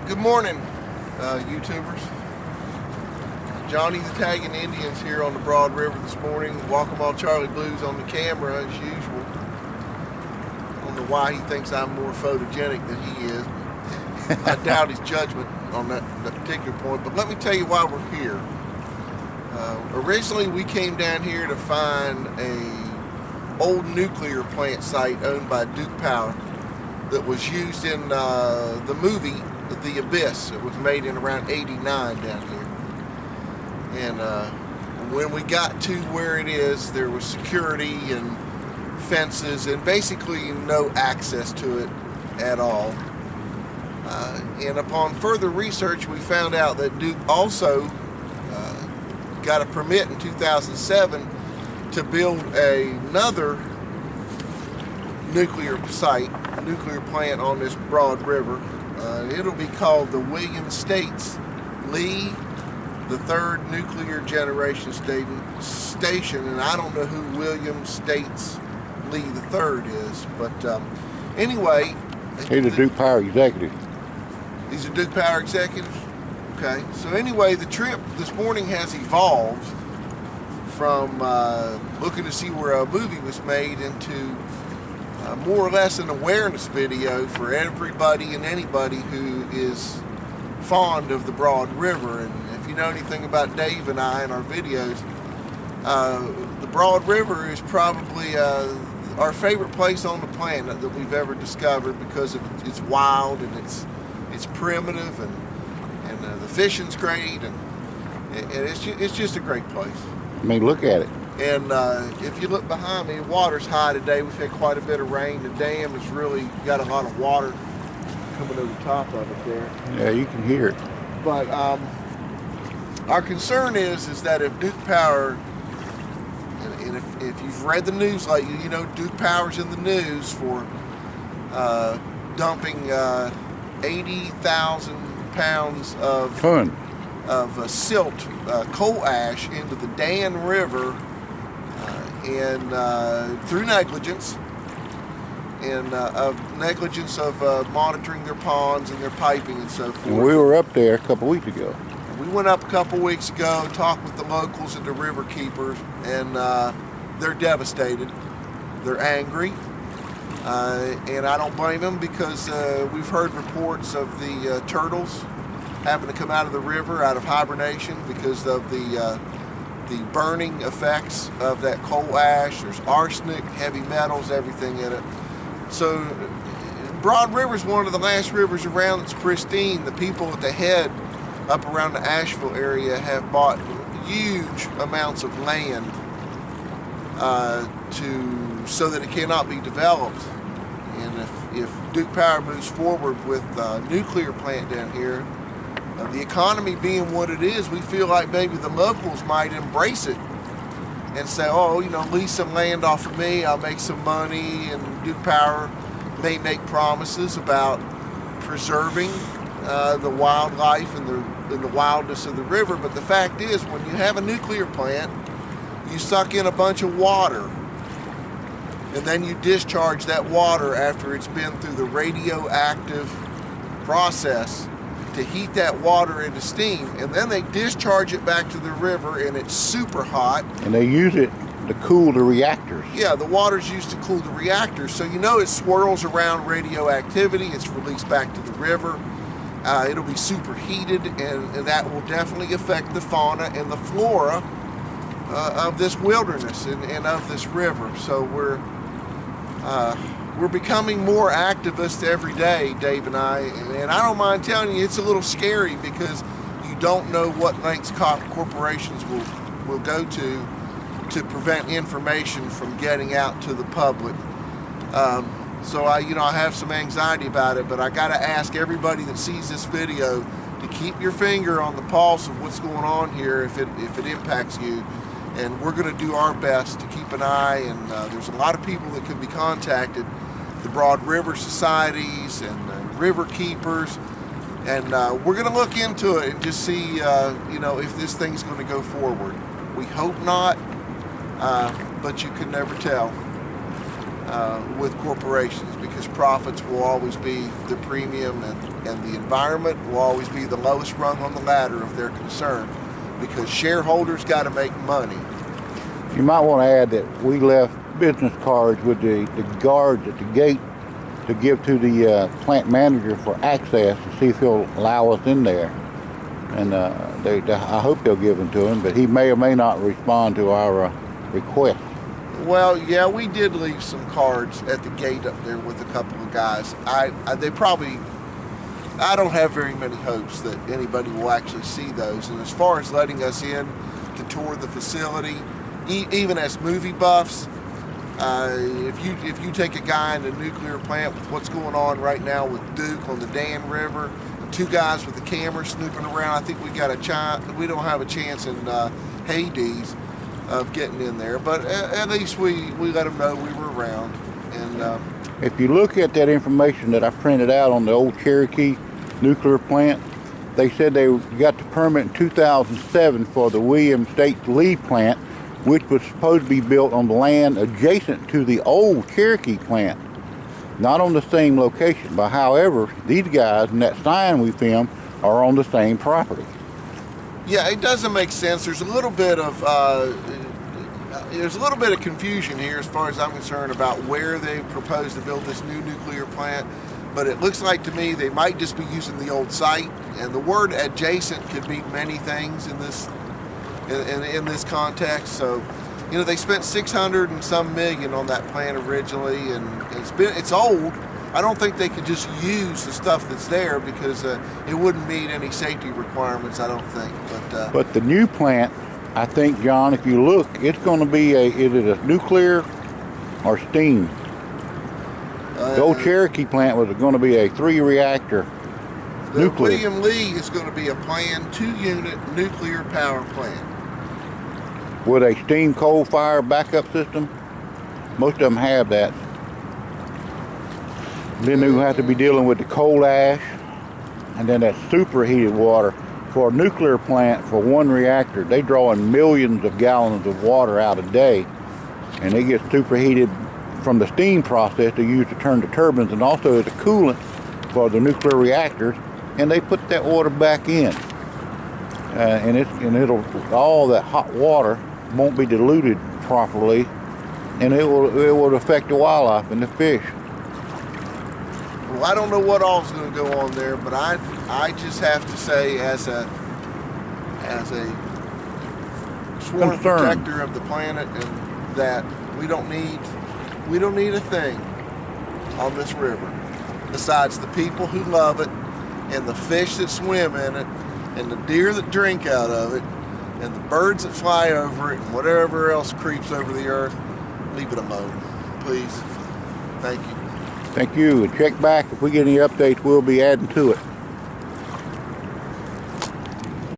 Good morning, YouTubers. Johnny the Tagging Indians here on the Broad River this morning. Welcome all Charlie Blues on the camera as usual. I don't know why he thinks I'm more photogenic than he is. I doubt his judgment on that particular point, but let me tell you why we're here. Originally we came down here to find a old nuclear plant site owned by Duke Power that was used in the movie The Abyss. It was made in around '89 down here. And when we got to where it is, there was security and fences and basically no access to it at all. And upon further research, we found out that Duke also got a permit in 2007 to build another nuclear plant on this Broad River. It'll be called the William States Lee, the third nuclear generation station, and I don't know who William States Lee the third is, but anyway. He's a Duke Power executive. He's a Duke Power executive? Okay, so anyway, the trip this morning has evolved from looking to see where a movie was made into more or less an awareness video for everybody and anybody who is fond of the Broad River. And if you know anything about Dave and I and our videos, the Broad River is probably our favorite place on the planet that we've ever discovered because of it's wild and it's primitive and the fishing's great and it's just a great place. I mean, look at it. And if you look behind me, water's high today. We've had quite a bit of rain. The dam has really got a lot of water coming over the top of it there. Yeah, you can hear it. But our concern is that if Duke Power, and if you've read the news lately, you know Duke Power's in the news for dumping 80,000 pounds of silt, coal ash into the Dan River and through negligence of monitoring their ponds and their piping and so forth. And we were up there a couple weeks ago. We went up a couple weeks ago, talked with the locals and the river keepers, and they're devastated. They're angry. And I don't blame them because we've heard reports of the turtles having to come out of the river out of hibernation because of the burning effects of that coal ash. There's arsenic, heavy metals, everything in it. So Broad River is one of the last rivers around that's pristine. The people at the head up around the Asheville area have bought huge amounts of land so that it cannot be developed. And if Duke Power moves forward with a nuclear plant down here, the economy being what it is, we feel like maybe the locals might embrace it and say, oh, you know, lease some land off of me, I'll make some money, and Duke Power may make promises about preserving the wildlife and the wildness of the river. But the fact is, when you have a nuclear plant, you suck in a bunch of water, and then you discharge that water after it's been through the radioactive process to heat that water into steam, and then they discharge it back to the river, and it's super hot. And they use it to cool the reactors. Yeah, the water's used to cool the reactors, so you know it swirls around radioactivity, it's released back to the river. It'll be superheated, and that will definitely affect the fauna and the flora of this wilderness and of this river. So we're becoming more activists every day, Dave and I, and I don't mind telling you, it's a little scary because you don't know what lengths corporations will go to prevent information from getting out to the public. So I have some anxiety about it, but I got to ask everybody that sees this video to keep your finger on the pulse of what's going on here if it impacts you. And we're going to do our best to keep an eye, and there's a lot of people that can be contacted, the Broad River societies and river keepers, and we're going to look into it and just see, if this thing's going to go forward. We hope not, but you can never tell. with corporations, because profits will always be the premium, and the environment will always be the lowest rung on the ladder if they're concerned, because shareholders got to make money. You might want to add that we left business cards with the guards at the gate to give to the plant manager for access to see if he'll allow us in there. And I hope they'll give them to him, but he may or may not respond to our request. Well, yeah, we did leave some cards at the gate up there with a couple of guys. I don't have very many hopes that anybody will actually see those. And as far as letting us in to tour the facility, even as movie buffs, if you take a guy in a nuclear plant with what's going on right now with Duke on the Dan River, and two guys with a camera snooping around, I think we don't have a chance in Hades of getting in there. But at least we let them know we were around. And if you look at that information that I printed out on the old Cherokee nuclear plant, they said they got the permit in 2007 for the William State Lee plant, which was supposed to be built on the land adjacent to the old Cherokee plant, not on the same location. But however, these guys in that sign we filmed are on the same property. Yeah, it doesn't make sense. There's a little bit of confusion here as far as I'm concerned about where they propose to build this new nuclear plant. But it looks like to me they might just be using the old site, and the word adjacent could mean many things in this context. So, you know, they spent $600 and some million on that plant originally, and it's old. I don't think they could just use the stuff that's there, because it wouldn't meet any safety requirements, I don't think. But the new plant, I think, John, if you look, it's going to be either a nuclear or steam. The old Cherokee plant was going to be a 3-reactor nuclear. William Lee is going to be a planned 2-unit nuclear power plant with a steam coal fire backup system. Most of them have that. Then they have to be dealing with the coal ash, and then that superheated water. For a nuclear plant, for one reactor, they draw in millions of gallons of water out a day, and they get superheated from the steam process they use to turn the turbines, and also as a coolant for the nuclear reactors, and they put that water back in, and all that hot water won't be diluted properly, and it will affect the wildlife and the fish. Well, I don't know what all's going to go on there, but I just have to say, as a sworn protector of the planet, and that we don't need a thing on this river besides the people who love it, and the fish that swim in it, and the deer that drink out of it, and the birds that fly over it, and whatever else creeps over the earth. Leave it alone, please. Thank you. Thank you. And check back. If we get any updates, we'll be adding to it.